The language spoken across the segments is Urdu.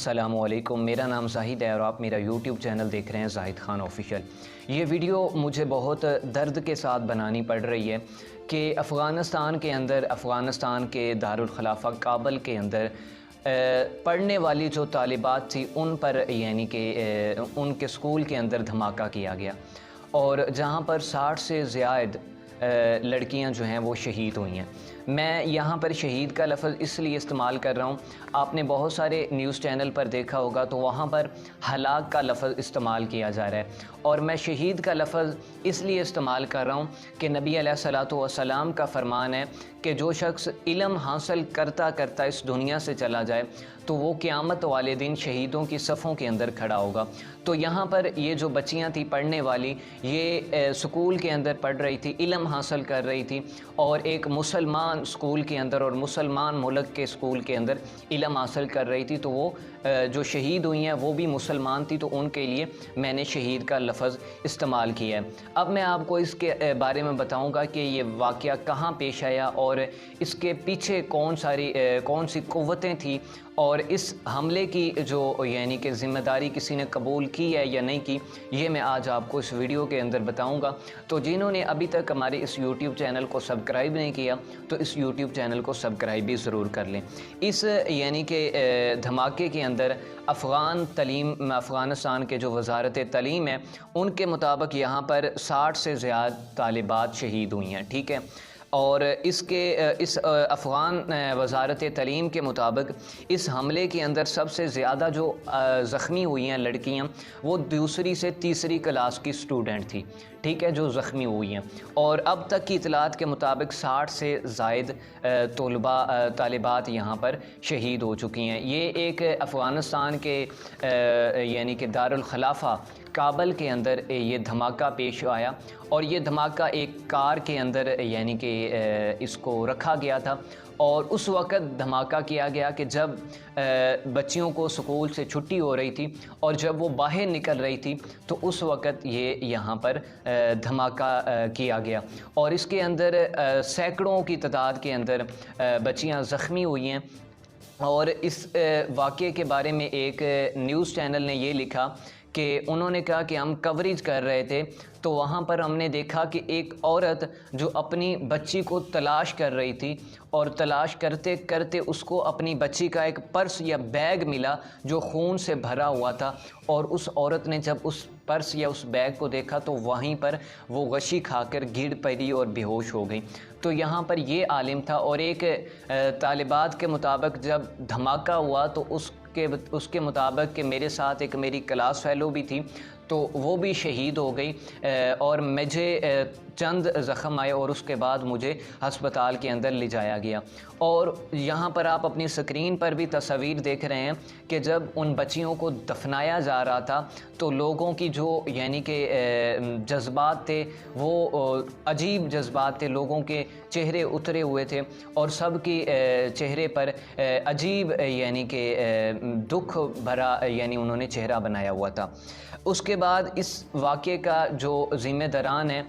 السلام علیکم، میرا نام زاہد ہے اور آپ میرا یوٹیوب چینل دیکھ رہے ہیں زاہد خان آفیشیل۔ یہ ویڈیو مجھے بہت درد کے ساتھ بنانی پڑ رہی ہے کہ افغانستان کے دارالخلافہ کابل کے اندر پڑھنے والی جو طالبات تھی ان پر یعنی کہ ان کے سکول کے اندر دھماکہ کیا گیا اور جہاں پر 60 سے زیادہ لڑکیاں جو ہیں وہ شہید ہوئی ہیں۔ میں یہاں پر شہید کا لفظ اس لیے استعمال کر رہا ہوں، آپ نے بہت سارے نیوز چینل پر دیکھا ہوگا تو وہاں پر ہلاک کا لفظ استعمال کیا جا رہا ہے، اور میں شہید کا لفظ اس لیے استعمال کر رہا ہوں کہ نبی علیہ الصلوۃ والسلام کا فرمان ہے کہ جو شخص علم حاصل کرتا کرتا اس دنیا سے چلا جائے تو وہ قیامت والے دن شہیدوں کی صفوں کے اندر کھڑا ہوگا۔ تو یہاں پر یہ جو بچیاں تھیں پڑھنے والی، یہ سکول کے اندر پڑھ رہی تھی، علم حاصل کر رہی تھی، اور ایک مسلمان سکول کے اندر اور مسلمان ملک کے سکول کے اندر علم حاصل کر رہی تھی، تو وہ جو شہید ہوئی ہیں وہ بھی مسلمان تھی، تو ان کے لیے میں نے شہید کا لفظ استعمال کیا ہے۔ اب میں آپ کو اس کے بارے میں بتاؤں گا کہ یہ واقعہ کہاں پیش آیا اور اس کے پیچھے کون سی قوتیں تھیں، اور اس حملے کی جو یعنی کہ ذمہ داری کسی نے قبول کی ہے یا نہیں کی، یہ میں آج آپ کو اس ویڈیو کے اندر بتاؤں گا۔ تو جنہوں نے ابھی تک ہمارے اس یوٹیوب چینل کو سبسکرائب نہیں کیا تو اس یوٹیوب چینل کو سبسکرائب بھی ضرور کر لیں۔ اس یعنی کہ دھماکے کے اندر افغانستان کے جو وزارت تعلیم ہے ان کے مطابق یہاں پر 60 سے زیادہ طالبات شہید ہوئی ہیں، ٹھیک ہے، اور اس افغان وزارت تعلیم کے مطابق اس حملے کے اندر سب سے زیادہ جو زخمی ہوئی ہیں لڑکیاں وہ دوسری سے تیسری کلاس کی سٹوڈنٹ تھی، ٹھیک ہے، جو زخمی ہوئی ہیں، اور اب تک کی اطلاعات کے مطابق 60 سے زائد طالبات یہاں پر شہید ہو چکی ہیں۔ یہ ایک افغانستان کے یعنی کہ دارالخلافہ کابل کے اندر یہ دھماکہ پیش آیا، اور یہ دھماکہ ایک کار کے اندر یعنی کہ اس کو رکھا گیا تھا، اور اس وقت دھماکہ کیا گیا کہ جب بچیوں کو سکول سے چھٹی ہو رہی تھی اور جب وہ باہر نکل رہی تھی تو اس وقت یہ یہاں پر دھماکہ کیا گیا، اور اس کے اندر سینکڑوں کی تعداد کے اندر بچیاں زخمی ہوئی ہیں۔ اور اس واقعے کے بارے میں ایک نیوز چینل نے یہ لکھا کہ انہوں نے کہا کہ ہم کوریج کر رہے تھے تو وہاں پر ہم نے دیکھا کہ ایک عورت جو اپنی بچی کو تلاش کر رہی تھی، اور تلاش کرتے کرتے اس کو اپنی بچی کا ایک پرس یا بیگ ملا جو خون سے بھرا ہوا تھا، اور اس عورت نے جب اس پرس یا اس بیگ کو دیکھا تو وہیں پر وہ غشی کھا کر گر پڑی اور بے ہوش ہو گئی۔ تو یہاں پر یہ عالم تھا، اور ایک طالبات کے مطابق جب دھماکہ ہوا تو اس کے مطابق کہ میرے ساتھ ایک میری کلاس فیلو بھی تھی تو وہ بھی شہید ہو گئی، اور مجھے چند زخم آئے اور اس کے بعد مجھے ہسپتال کے اندر لے جایا گیا۔ اور یہاں پر آپ اپنی سکرین پر بھی تصاویر دیکھ رہے ہیں کہ جب ان بچیوں کو دفنایا جا رہا تھا تو لوگوں کی جو یعنی کہ جذبات تھے وہ عجیب جذبات تھے، لوگوں کے چہرے اترے ہوئے تھے اور سب کی چہرے پر عجیب یعنی کہ دکھ بھرا یعنی انہوں نے چہرہ بنایا ہوا تھا۔ اس کے بعد اس واقعے کا جو ذمہ داران ہے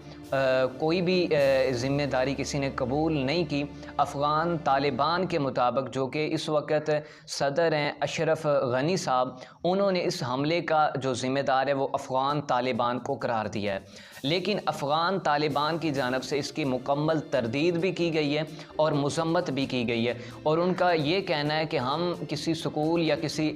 کوئی بھی ذمہ داری کسی نے قبول نہیں کی۔ افغان طالبان کے مطابق جو کہ اس وقت صدر ہیں اشرف غنی صاحب، انہوں نے اس حملے کا جو ذمہ دار ہے وہ افغان طالبان کو قرار دیا ہے، لیکن افغان طالبان کی جانب سے اس کی مکمل تردید بھی کی گئی ہے اور مذمت بھی کی گئی ہے، اور ان کا یہ کہنا ہے کہ ہم کسی سکول یا کسی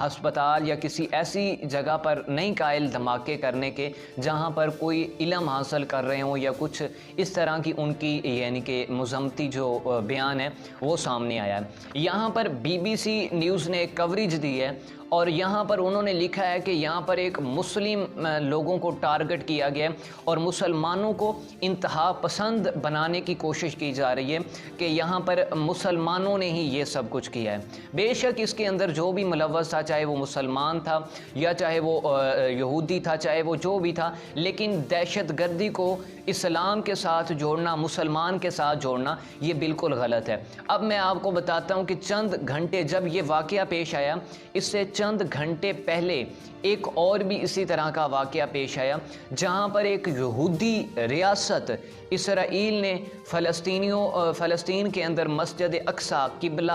ہسپتال یا کسی ایسی جگہ پر نہیں قائل دھماکے کرنے کے جہاں پر کوئی علم حاصل کر رہے ہوں یا کچھ اس طرح کی ان کی یعنی کہ مذمتی جو بیان ہے وہ سامنے آیا ہے۔ یہاں پر BBC نیوز نے ایک کوریج دی ہے، اور یہاں پر انہوں نے لکھا ہے کہ یہاں پر ایک مسلم لوگوں کو ٹارگٹ کیا گیا ہے اور مسلمانوں کو انتہا پسند بنانے کی کوشش کی جا رہی ہے کہ یہاں پر مسلمانوں نے ہی یہ سب کچھ کیا ہے۔ بے شک اس کے اندر جو بھی ملوث تھا، چاہے وہ مسلمان تھا یا چاہے وہ یہودی تھا، چاہے وہ جو بھی تھا، لیکن دہشت گردی کو اسلام کے ساتھ جوڑنا، مسلمان کے ساتھ جوڑنا، یہ بالکل غلط ہے۔ اب میں آپ کو بتاتا ہوں کہ چند گھنٹے جب یہ واقعہ پیش آیا، اس سے چند گھنٹے پہلے ایک اور بھی اسی طرح کا واقعہ پیش آیا جہاں پر ایک یہودی ریاست اسرائیل نے فلسطین کے اندر مسجد اقصیٰ قبلہ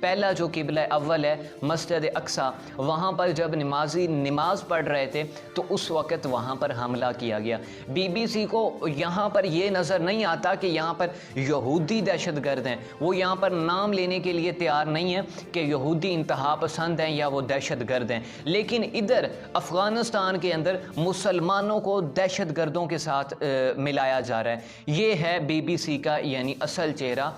پہلا جو قبلہ اول ہے مسجد اقصیٰ، وہاں پر جب نمازی نماز پڑھ رہے تھے تو اس وقت وہاں پر حملہ کیا گیا۔ بی بی سی کو یہاں پر یہ نظر نہیں آتا کہ یہاں پر یہودی دہشت گرد ہیں، وہ یہاں پر نام لینے کے لیے تیار نہیں ہے کہ یہودی انتہا پسند ہیں یا وہ دہشت گرد ہیں، لیکن ادھر افغانستان کے اندر مسلمانوں کو دہشت گردوں کے ساتھ ملایا جا رہا ہے۔ یہ ہے بی بی سی کا یعنی اصل چہرہ،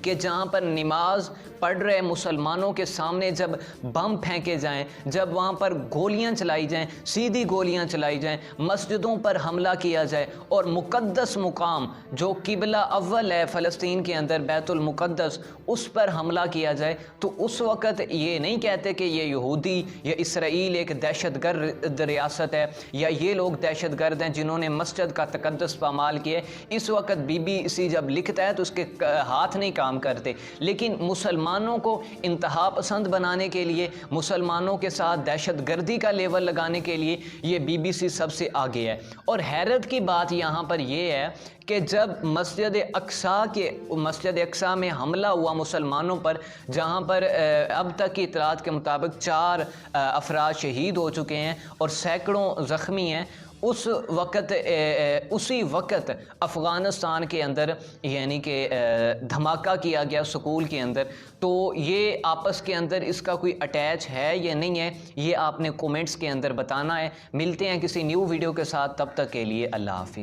کہ جہاں پر نماز پڑھ رہے مسلمانوں کے سامنے جب بم پھینکے جائیں، جب وہاں پر گولیاں چلائی جائیں، سیدھی گولیاں چلائی جائیں، مسجدوں پر حملہ کیا جائے اور مقدس مقام جو قبلہ اول ہے فلسطین کے اندر بیت المقدس، اس پر حملہ کیا جائے، تو اس وقت یہ نہیں کہتے کہ یہ یہودی یا اسرائیل ایک دہشت گرد ریاست ہے یا یہ لوگ دہشت گرد ہیں جنہوں نے مسجد کا تقدس پامال کیے۔ اس وقت بی بی سی جب لکھتا ہے تو اس کے ہاتھ نہیں کام کرتے، لیکن مسلمانوں کو انتہا پسند بنانے کے لیے، مسلمانوں کے ساتھ دہشت گردی کا لیول لگانے کے لیے یہ بی بی سی سب سے آگے ہے۔ اور حیرت کی بات یہاں پر یہ ہے کہ جب مسجد اقصیٰ میں حملہ ہوا مسلمانوں پر، جہاں پر اب تک کی اطلاعات کے مطابق 4 افراد شہید ہو چکے ہیں اور سینکڑوں زخمی ہیں، اسی وقت افغانستان کے اندر یعنی کہ دھماکہ کیا گیا سکول کے اندر۔ تو یہ آپس کے اندر اس کا کوئی اٹیچ ہے یا نہیں ہے، یہ آپ نے کومنٹس کے اندر بتانا ہے۔ ملتے ہیں کسی نیو ویڈیو کے ساتھ، تب تک کے لیے اللہ حافظ۔